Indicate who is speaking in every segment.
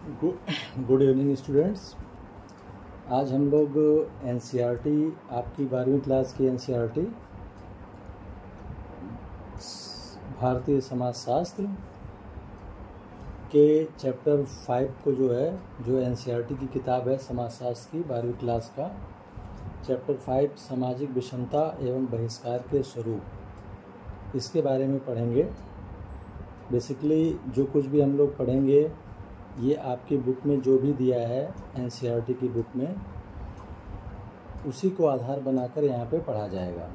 Speaker 1: Good evening students. आज हम लोग एनसीईआरटी आपकी 12वीं क्लास की एनसीईआरटी भारतीय समाजशास्त्र के चैप्टर 5 को जो एनसीईआरटी की किताब है समाजशास्त्र की 12वीं क्लास का चैप्टर 5 सामाजिक विषमता एवं बहिष्कार के स्वरूप, इसके बारे में पढ़ेंगे। बेसिकली जो कुछ भी हम लोग पढ़ेंगे ये आपकी बुक में जो भी दिया है एनसीईआरटी की बुक में, उसी को आधार बनाकर यहाँ पे पढ़ा जाएगा।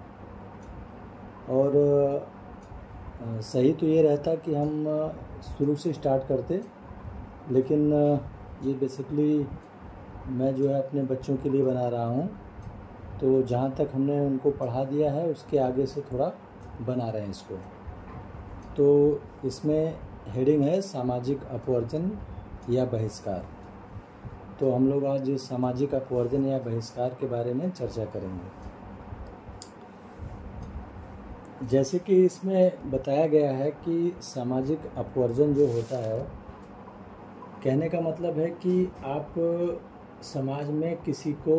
Speaker 1: और सही तो ये रहता कि हम शुरू से स्टार्ट करते, लेकिन ये बेसिकली मैं अपने बच्चों के लिए बना रहा हूँ, तो जहाँ तक हमने उनको पढ़ा दिया है उसके आगे से थोड़ा बना रहे हैं इसको। तो इसमें हेडिंग है सामाजिक अपवर्जन या बहिष्कार। तो हम लोग आज सामाजिक अपवर्जन या बहिष्कार के बारे में चर्चा करेंगे। जैसे कि इसमें बताया गया है कि सामाजिक अपवर्जन जो होता है, कहने का मतलब है कि आप समाज में किसी को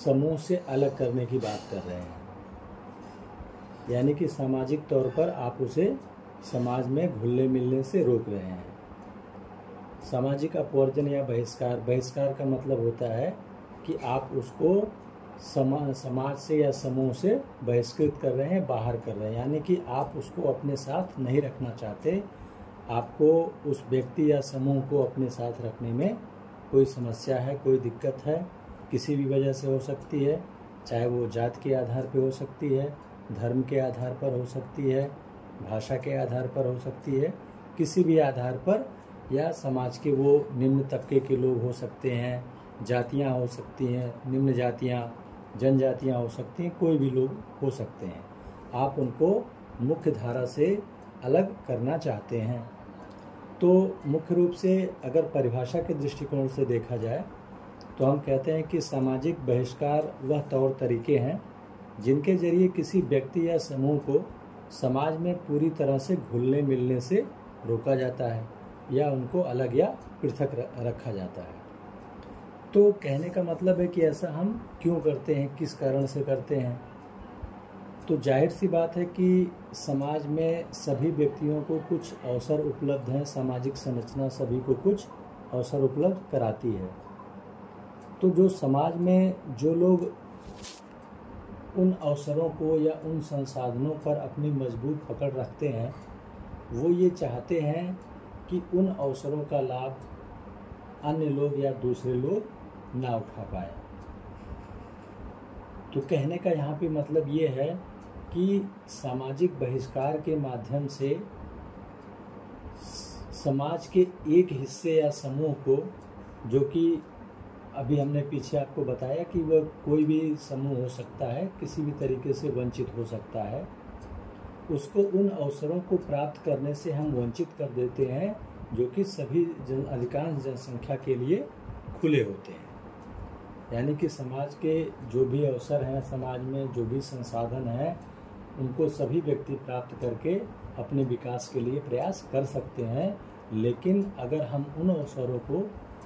Speaker 1: समूह से अलग करने की बात कर रहे हैं, यानी कि सामाजिक तौर पर आप उसे समाज में घुलने मिलने से रोक रहे हैं। सामाजिक अपवर्जन या बहिष्कार, बहिष्कार का मतलब होता है कि आप उसको समाज से या समूह से बहिष्कृत कर रहे हैं, बाहर कर रहे हैं, यानी कि आप उसको अपने साथ नहीं रखना चाहते। आपको उस व्यक्ति या समूह को अपने साथ रखने में कोई समस्या है, कोई दिक्कत है, किसी भी वजह से हो सकती है, चाहे वो जात के आधार पर हो सकती है, धर्म के आधार पर हो सकती है, भाषा के आधार पर हो सकती है, किसी भी आधार पर, या समाज के वो निम्न तबके के लोग हो सकते हैं, जातियां हो सकती हैं, निम्न जातियां, जनजातियां हो सकती हैं, कोई भी लोग हो सकते हैं। आप उनको मुख्य धारा से अलग करना चाहते हैं। तो मुख्य रूप से अगर परिभाषा के दृष्टिकोण से देखा जाए तो हम कहते हैं कि सामाजिक बहिष्कार वह तौर तरीके हैं जिनके जरिए किसी व्यक्ति या समूह को समाज में पूरी तरह से घुलने मिलने से रोका जाता है या उनको अलग या पृथक रखा जाता है। तो कहने का मतलब है कि ऐसा हम क्यों करते हैं, किस कारण से करते हैं। तो जाहिर सी बात है कि समाज में सभी व्यक्तियों को कुछ अवसर उपलब्ध हैं, सामाजिक संरचना सभी को कुछ अवसर उपलब्ध कराती है। तो जो समाज में जो लोग उन अवसरों को या उन संसाधनों पर अपनी मजबूत पकड़ रखते हैं, वो ये चाहते हैं कि उन अवसरों का लाभ अन्य लोग या दूसरे लोग ना उठा पाए। तो कहने का यहाँ पे मतलब ये है कि सामाजिक बहिष्कार के माध्यम से समाज के एक हिस्से या समूह को, जो कि अभी हमने पीछे आपको बताया कि वह कोई भी समूह हो सकता है, किसी भी तरीके से वंचित हो सकता है, उसको उन अवसरों को प्राप्त करने से हम वंचित कर देते हैं जो कि सभी अधिकांश जनसंख्या के लिए खुले होते हैं। यानी कि समाज के जो भी अवसर हैं, समाज में जो भी संसाधन हैं, उनको सभी व्यक्ति प्राप्त करके अपने विकास के लिए प्रयास कर सकते हैं। लेकिन अगर हम उन अवसरों को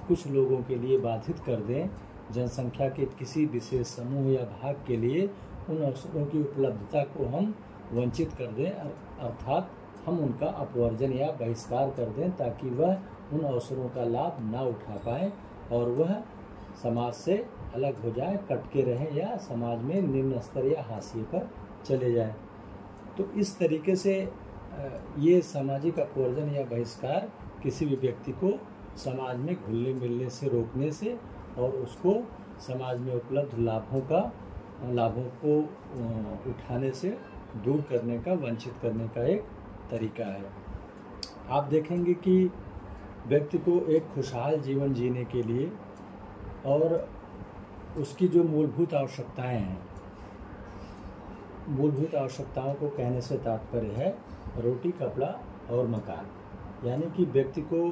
Speaker 1: कुछ लोगों के लिए बाधित कर दें, जनसंख्या के किसी विशेष समूह या भाग के लिए उन अवसरों की उपलब्धता को हम वंचित कर दें, अर्थात हम उनका अपवर्जन या बहिष्कार कर दें, ताकि वह उन अवसरों का लाभ ना उठा पाए और वह समाज से अलग हो जाए, कट के रहें या समाज में निम्न स्तर या हाशिए पर चले जाएं। तो इस तरीके से ये सामाजिक अपवर्जन या बहिष्कार किसी भी व्यक्ति को समाज में घुलने मिलने से रोकने से और उसको समाज में उपलब्ध लाभों को उठाने से दूर करने का, वंचित करने का एक तरीका है। आप देखेंगे कि व्यक्ति को एक खुशहाल जीवन जीने के लिए और उसकी जो मूलभूत आवश्यकताएं हैं, मूलभूत आवश्यकताओं को कहने से तात्पर्य है रोटी, कपड़ा और मकान। यानी कि व्यक्ति को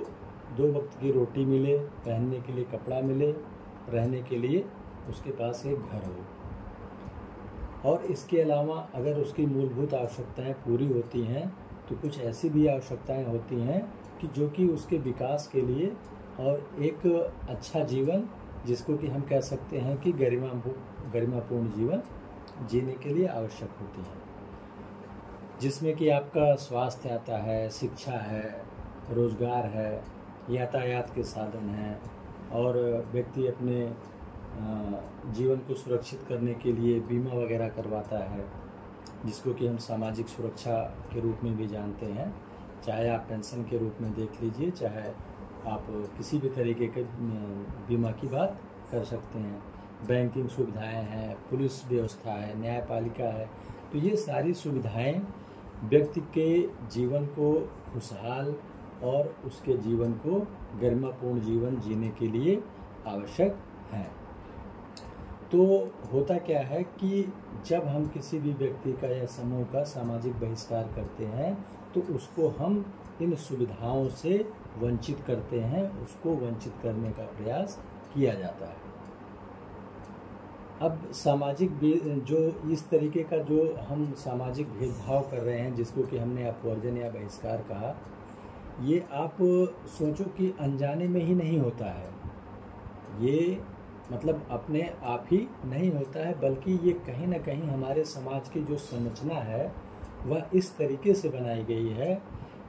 Speaker 1: 2 वक्त की रोटी मिले, पहनने के लिए कपड़ा मिले, रहने के लिए उसके पास एक घर हो, और इसके अलावा अगर उसकी मूलभूत आवश्यकताएं पूरी होती हैं तो कुछ ऐसी भी आवश्यकताएं होती हैं कि जो कि उसके विकास के लिए और एक अच्छा जीवन, जिसको कि हम कह सकते हैं कि गरिमापूर्ण जीवन जीने के लिए आवश्यक होती है, जिसमें कि आपका स्वास्थ्य आता है, शिक्षा है, रोजगार है, यातायात के साधन हैं, और व्यक्ति अपने जीवन को सुरक्षित करने के लिए बीमा वगैरह करवाता है, जिसको कि हम सामाजिक सुरक्षा के रूप में भी जानते हैं। चाहे आप पेंशन के रूप में देख लीजिए, चाहे आप किसी भी तरीके के बीमा की बात कर सकते हैं। बैंकिंग सुविधाएं हैं, पुलिस व्यवस्था है, न्यायपालिका है। तो ये सारी सुविधाएं व्यक्ति के जीवन को खुशहाल और उसके जीवन को गरिमापूर्ण जीवन जीने के लिए आवश्यक है। तो होता क्या है कि जब हम किसी भी व्यक्ति का या समूह का सामाजिक बहिष्कार करते हैं तो उसको हम इन सुविधाओं से वंचित करते हैं, उसको वंचित करने का प्रयास किया जाता है। अब सामाजिक जो इस तरीके का जो हम सामाजिक भेदभाव कर रहे हैं, जिसको कि हमने अपवर्जन या बहिष्कार कहा, ये आप सोचो कि अनजाने में ही नहीं होता है। ये मतलब अपने आप ही नहीं होता है, बल्कि ये कहीं ना कहीं हमारे समाज की जो संरचना है वह इस तरीके से बनाई गई है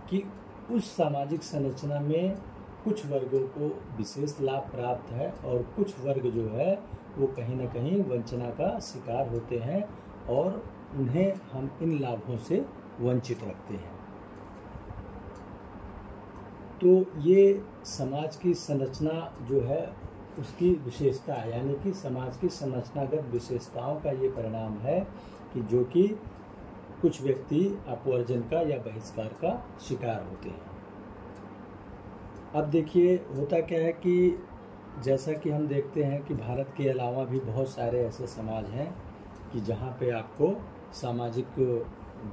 Speaker 1: कि उस सामाजिक संरचना में कुछ वर्गों को विशेष लाभ प्राप्त है और कुछ वर्ग जो है वो कहीं ना कहीं वंचना का शिकार होते हैं और उन्हें हम इन लाभों से वंचित रखते हैं। तो ये समाज की संरचना जो है उसकी विशेषता है, यानी कि समाज की संरचनागत विशेषताओं का ये परिणाम है कि जो कि कुछ व्यक्ति अपवर्जन का या बहिष्कार का शिकार होते हैं। अब देखिए होता क्या है कि जैसा कि हम देखते हैं कि भारत के अलावा भी बहुत सारे ऐसे समाज हैं कि जहाँ पे आपको सामाजिक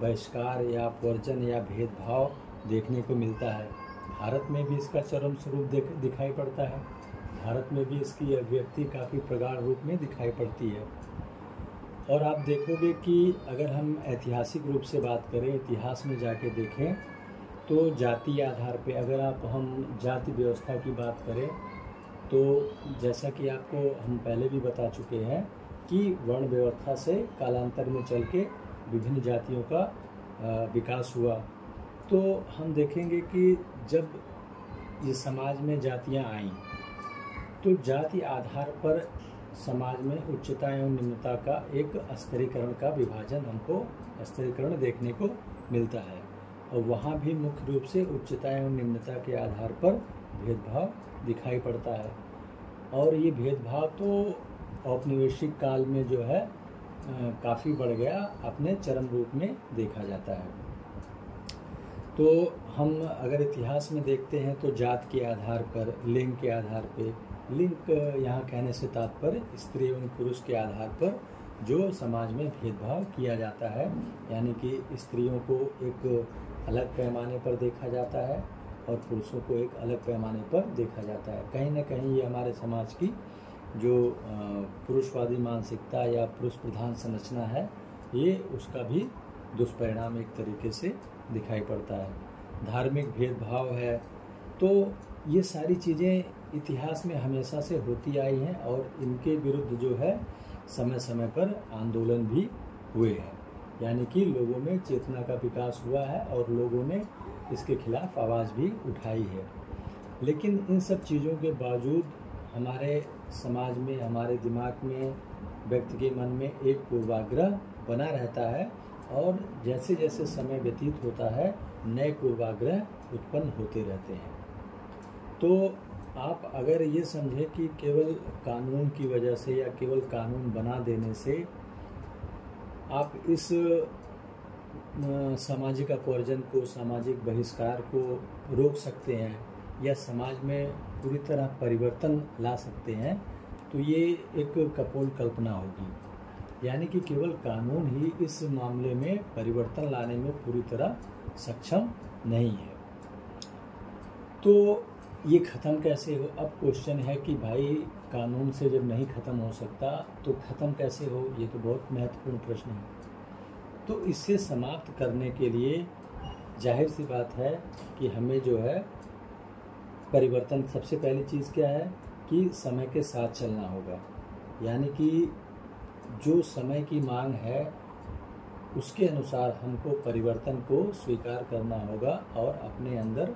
Speaker 1: बहिष्कार या अपवर्जन या भेदभाव देखने को मिलता है। भारत में भी इसका चरम स्वरूप दिखाई पड़ता है। भारत में भी इसकी अभिव्यक्ति काफ़ी प्रगाढ़ रूप में दिखाई पड़ती है। और आप देखोगे कि अगर हम ऐतिहासिक रूप से बात करें, इतिहास में जाके देखें, तो जाति आधार पे अगर हम जाति व्यवस्था की बात करें तो जैसा कि आपको हम पहले भी बता चुके हैं कि वर्ण व्यवस्था से कालांतर में चल के विभिन्न जातियों का विकास हुआ। तो हम देखेंगे कि जब ये समाज में जातियां आईं तो जाति आधार पर समाज में उच्चता एवं निम्नता का एक स्तरीकरण का विभाजन हमको स्तरीकरण देखने को मिलता है, और वहाँ भी मुख्य रूप से उच्चता एवं निम्नता के आधार पर भेदभाव दिखाई पड़ता है। और ये भेदभाव तो औपनिवेशिक काल में जो है काफ़ी बढ़ गया, अपने चरम रूप में देखा जाता है। तो हम अगर इतिहास में देखते हैं तो जात के आधार पर, लिंग के आधार पर, लिंग यहाँ कहने से तात्पर्य स्त्री एवं पुरुष के आधार पर जो समाज में भेदभाव किया जाता है, यानी कि स्त्रियों को एक अलग पैमाने पर देखा जाता है और पुरुषों को एक अलग पैमाने पर देखा जाता है। कहीं ना कहीं ये हमारे समाज की जो पुरुषवादी मानसिकता या पुरुष प्रधान संरचना है, ये उसका भी दुष्परिणाम एक तरीके से दिखाई पड़ता है। धार्मिक भेदभाव है, तो ये सारी चीज़ें इतिहास में हमेशा से होती आई हैं और इनके विरुद्ध जो है समय समय पर आंदोलन भी हुए हैं, यानी कि लोगों में चेतना का विकास हुआ है और लोगों ने इसके खिलाफ आवाज़ भी उठाई है। लेकिन इन सब चीज़ों के बावजूद हमारे समाज में, हमारे दिमाग में, व्यक्ति के मन में एक पूर्वाग्रह बना रहता है और जैसे जैसे समय व्यतीत होता है नए पूर्वाग्रह उत्पन्न होते रहते हैं। तो आप अगर ये समझें कि केवल कानून की वजह से या केवल कानून बना देने से आप इस सामाजिक अपवर्जन को, सामाजिक बहिष्कार को रोक सकते हैं या समाज में पूरी तरह परिवर्तन ला सकते हैं, तो ये एक कपोल कल्पना होगी। यानी कि केवल कानून ही इस मामले में परिवर्तन लाने में पूरी तरह सक्षम नहीं है। तो ये ख़त्म कैसे हो? अब क्वेश्चन है कि भाई कानून से जब नहीं ख़त्म हो सकता तो ख़त्म कैसे हो? ये तो बहुत महत्वपूर्ण प्रश्न है। तो इससे समाप्त करने के लिए जाहिर सी बात है कि हमें जो है परिवर्तन, सबसे पहली चीज़ क्या है कि समय के साथ चलना होगा, यानी कि जो समय की मांग है उसके अनुसार हमको परिवर्तन को स्वीकार करना होगा और अपने अंदर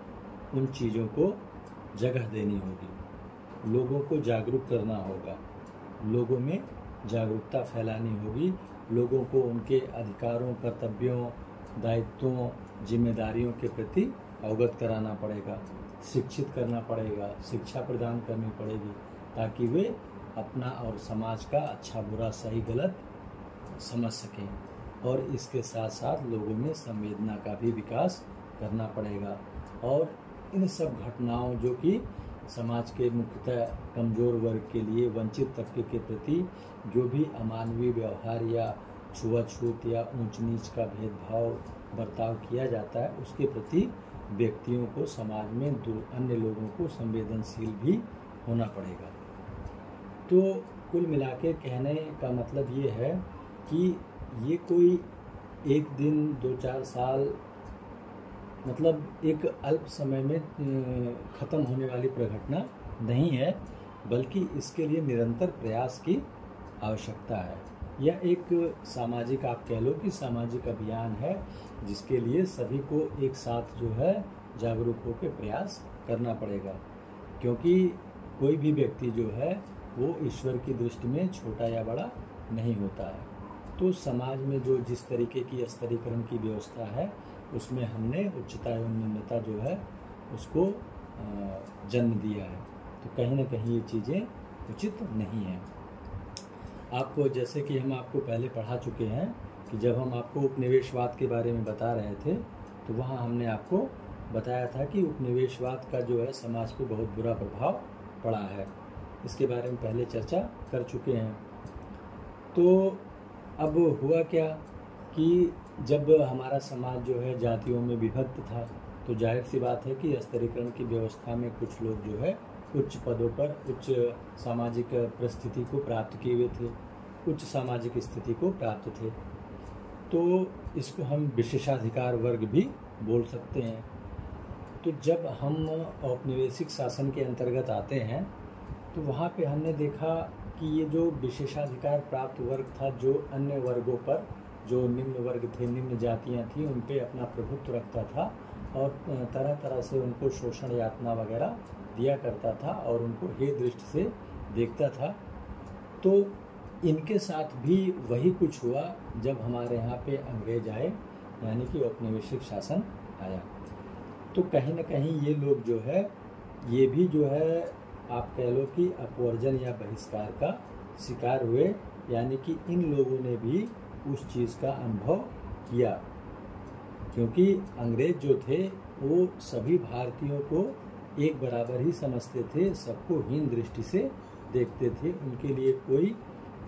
Speaker 1: उन चीज़ों को जगह देनी होगी, लोगों को जागरूक करना होगा, लोगों में जागरूकता फैलानी होगी, लोगों को उनके अधिकारों, कर्तव्यों, दायित्वों, जिम्मेदारियों के प्रति अवगत कराना पड़ेगा, शिक्षित करना पड़ेगा, शिक्षा प्रदान करनी पड़ेगी ताकि वे अपना और समाज का अच्छा बुरा सही गलत समझ सकें। और इसके साथ साथ लोगों में संवेदना का भी विकास करना पड़ेगा और इन सब घटनाओं जो कि समाज के मुख्यतः कमज़ोर वर्ग के लिए, वंचित तबके के प्रति जो भी अमानवीय व्यवहार या छुआछूत या ऊंच नीच का भेदभाव बर्ताव किया जाता है, उसके प्रति व्यक्तियों को, समाज में अन्य लोगों को संवेदनशील भी होना पड़ेगा। तो कुल मिला के कहने का मतलब ये है कि ये कोई एक दिन, 2-4 साल, मतलब एक अल्प समय में ख़त्म होने वाली प्रघटना नहीं है, बल्कि इसके लिए निरंतर प्रयास की आवश्यकता है। यह एक सामाजिक, आप कह लो कि सामाजिक अभियान है, जिसके लिए सभी को एक साथ जो है जागरूक होकर प्रयास करना पड़ेगा, क्योंकि कोई भी व्यक्ति जो है वो ईश्वर की दृष्टि में छोटा या बड़ा नहीं होता है। तो समाज में जो जिस तरीके की स्तरीकरण की व्यवस्था है उसमें हमने उच्चता एवं निम्नता जो है उसको जन्म दिया है, तो कहीं ना कहीं ये चीज़ें उचित नहीं हैं। आपको, जैसे कि हम आपको पहले पढ़ा चुके हैं कि जब हम आपको उपनिवेशवाद के बारे में बता रहे थे तो वहाँ हमने आपको बताया था कि उपनिवेशवाद का जो है समाज पे बहुत बुरा प्रभाव पड़ा है, इसके बारे में पहले चर्चा कर चुके हैं। तो अब हुआ क्या कि जब हमारा समाज जो है जातियों में विभक्त था, तो जाहिर सी बात है कि स्तरीकरण की व्यवस्था में कुछ लोग जो है उच्च पदों पर, उच्च सामाजिक परिस्थिति को प्राप्त किए हुए थे, उच्च सामाजिक स्थिति को प्राप्त थे, तो इसको हम विशेषाधिकार वर्ग भी बोल सकते हैं। तो जब हम औपनिवेशिक शासन के अंतर्गत आते हैं तो वहाँ पे हमने देखा कि ये जो विशेषाधिकार प्राप्त वर्ग था, जो अन्य वर्गों पर, जो निम्न वर्ग थे, निम्न जातियाँ थीं, उन पे अपना प्रभुत्व रखता था और तरह तरह से उनको शोषण, यातना वगैरह दिया करता था और उनको हे दृष्टि से देखता था। तो इनके साथ भी वही कुछ हुआ जब हमारे यहाँ पे अंग्रेज आए, यानी कि औपनिवेशिक शासन आया। तो कहीं ना कहीं ये लोग जो है, ये भी जो है आप कह लो कि अपवर्जन या बहिष्कार का शिकार हुए, यानी कि इन लोगों ने भी उस चीज़ का अनुभव किया, क्योंकि अंग्रेज जो थे वो सभी भारतीयों को एक बराबर ही समझते थे, सबको हीन दृष्टि से देखते थे, उनके लिए कोई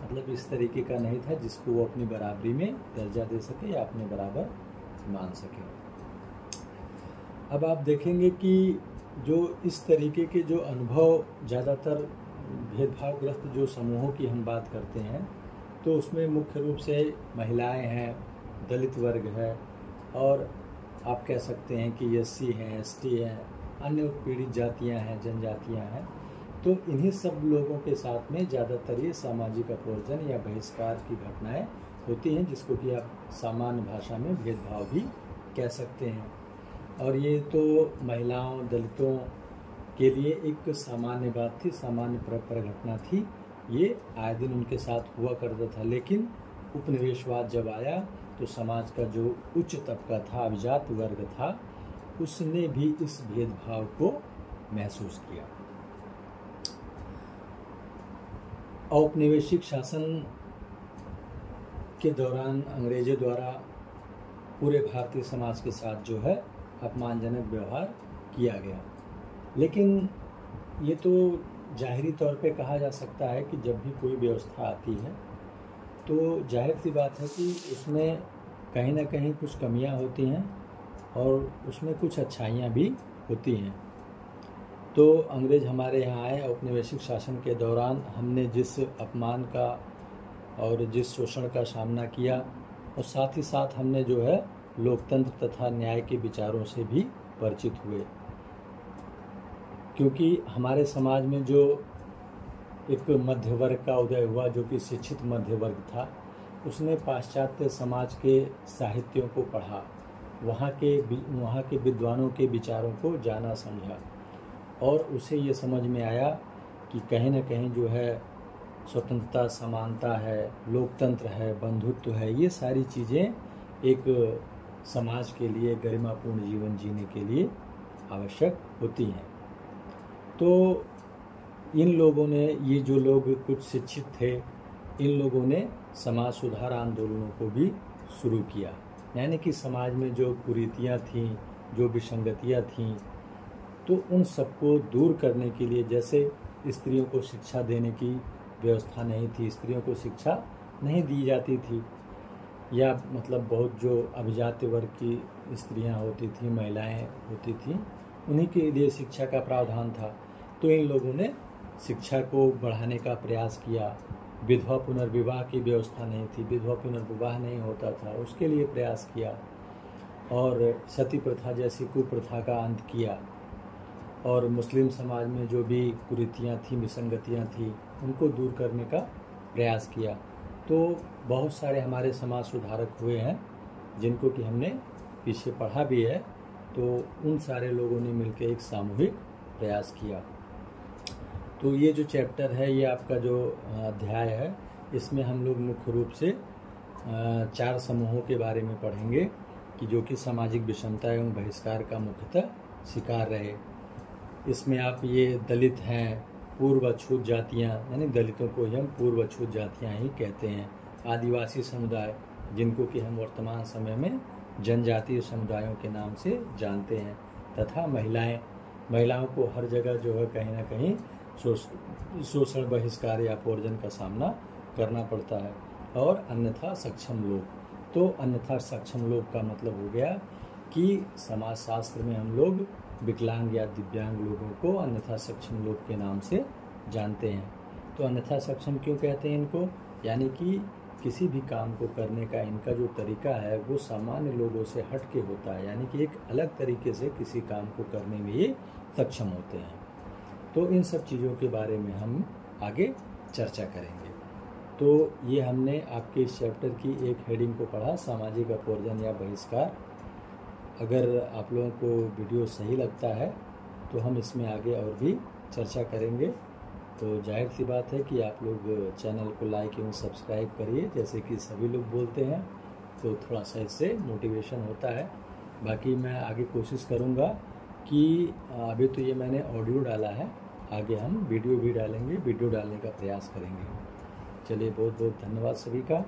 Speaker 1: मतलब इस तरीके का नहीं था जिसको वो अपनी बराबरी में दर्जा दे सके या अपने बराबर मान सके। अब आप देखेंगे कि जो इस तरीके के जो अनुभव, ज़्यादातर भेदभावग्रस्त जो समूहों की हम बात करते हैं तो उसमें मुख्य रूप से महिलाएं हैं, दलित वर्ग है, और आप कह सकते हैं कि एससी हैं, एसटी हैं, अन्य उत्पीड़ित जातियां हैं, जनजातियां हैं। तो इन्हीं सब लोगों के साथ में ज़्यादातर ये सामाजिक अपवर्जन या बहिष्कार की घटनाएं होती हैं, जिसको कि आप सामान्य भाषा में भेदभाव भी कह सकते हैं। और ये तो महिलाओं, दलितों के लिए एक सामान्य बात थी, सामान्य घटना थी, ये आए दिन उनके साथ हुआ करता था। लेकिन उपनिवेशवाद जब आया तो समाज का जो उच्च तबका था, अभिजात वर्ग था, उसने भी इस भेदभाव को महसूस किया। औपनिवेशिक शासन के दौरान अंग्रेजों द्वारा पूरे भारतीय समाज के साथ जो है अपमानजनक व्यवहार किया गया। लेकिन ये तो जाहिरी तौर पे कहा जा सकता है कि जब भी कोई व्यवस्था आती है तो जाहिर सी बात है कि उसमें कहीं ना कहीं कुछ कमियां होती हैं और उसमें कुछ अच्छाइयां भी होती हैं। तो अंग्रेज हमारे यहाँ आए, औपनिवेशिक शासन के दौरान हमने जिस अपमान का और जिस शोषण का सामना किया, और साथ ही साथ हमने जो है लोकतंत्र तथा न्याय के विचारों से भी परिचित हुए। क्योंकि हमारे समाज में जो एक मध्य वर्ग का उदय हुआ, जो कि शिक्षित मध्य वर्ग था, उसने पाश्चात्य समाज के साहित्यों को पढ़ा, वहाँ के विद्वानों के विचारों को जाना समझा, और उसे ये समझ में आया कि कहीं न कहीं जो है स्वतंत्रता, समानता है, लोकतंत्र है, बंधुत्व है, ये सारी चीज़ें एक समाज के लिए गरिमापूर्ण जीवन जीने के लिए आवश्यक होती हैं। तो इन लोगों ने, ये जो लोग कुछ शिक्षित थे, इन लोगों ने समाज सुधार आंदोलनों को भी शुरू किया, यानी कि समाज में जो कुरीतियाँ थीं, जो विसंगतियाँ थीं, तो उन सबको दूर करने के लिए, जैसे स्त्रियों को शिक्षा देने की व्यवस्था नहीं थी, स्त्रियों को शिक्षा नहीं दी जाती थी, या मतलब बहुत जो अभिजात वर्ग की स्त्रियां होती थीं, महिलाएं होती थीं, उन्हीं के लिए शिक्षा का प्रावधान था। तो इन लोगों ने शिक्षा को बढ़ाने का प्रयास किया। विधवा पुनर्विवाह की व्यवस्था नहीं थी, विधवा पुनर्विवाह नहीं होता था, उसके लिए प्रयास किया, और सती प्रथा जैसी कुप्रथा का अंत किया, और मुस्लिम समाज में जो भी कुरीतियाँ थी, विसंगतियाँ थी, उनको दूर करने का प्रयास किया। तो बहुत सारे हमारे समाज सुधारक हुए हैं, जिनको कि हमने पीछे पढ़ा भी है। तो उन सारे लोगों ने मिलकर एक सामूहिक प्रयास किया। तो ये जो चैप्टर है, ये आपका जो अध्याय है, इसमें हम लोग मुख्य रूप से 4 समूहों के बारे में पढ़ेंगे कि जो कि सामाजिक विषमता एवं बहिष्कार का मुख्यतः शिकार रहे। इसमें आप ये दलित हैं, पूर्व अछूत जातियाँ, यानी दलितों को हम पूर्व अछूत जातियाँ ही कहते हैं, आदिवासी समुदाय, जिनको कि हम वर्तमान समय में जनजातीय समुदायों के नाम से जानते हैं, तथा महिलाओं को हर जगह जो है कहीं ना कहीं शोषण, बहिष्कार या अपवर्जन का सामना करना पड़ता है। और अन्यथा सक्षम लोग, तो अन्यथा सक्षम लोग का मतलब हो गया कि समाजशास्त्र में हम लोग विकलांग या दिव्यांग लोगों को अन्यथा सक्षम लोग के नाम से जानते हैं। तो अन्यथा सक्षम क्यों कहते हैं इनको? यानी कि किसी भी काम को करने का इनका जो तरीका है वो सामान्य लोगों से हट के होता है, यानी कि एक अलग तरीके से किसी काम को करने में ये सक्षम होते हैं। तो इन सब चीज़ों के बारे में हम आगे चर्चा करेंगे। तो ये हमने आपके इस चैप्टर की एक हेडिंग को पढ़ा, सामाजिक अपवर्जन या बहिष्कार। अगर आप लोगों को वीडियो सही लगता है तो हम इसमें आगे और भी चर्चा करेंगे। तो जाहिर सी बात है कि आप लोग चैनल को लाइक एवं सब्सक्राइब करिए, जैसे कि सभी लोग बोलते हैं, तो थोड़ा सा इससे मोटिवेशन होता है। बाकी मैं आगे कोशिश करूँगा कि अभी तो ये मैंने ऑडियो डाला है, आगे हम वीडियो भी डालेंगे, वीडियो डालने का प्रयास करेंगे। चलिए, बहुत बहुत धन्यवाद सभी का।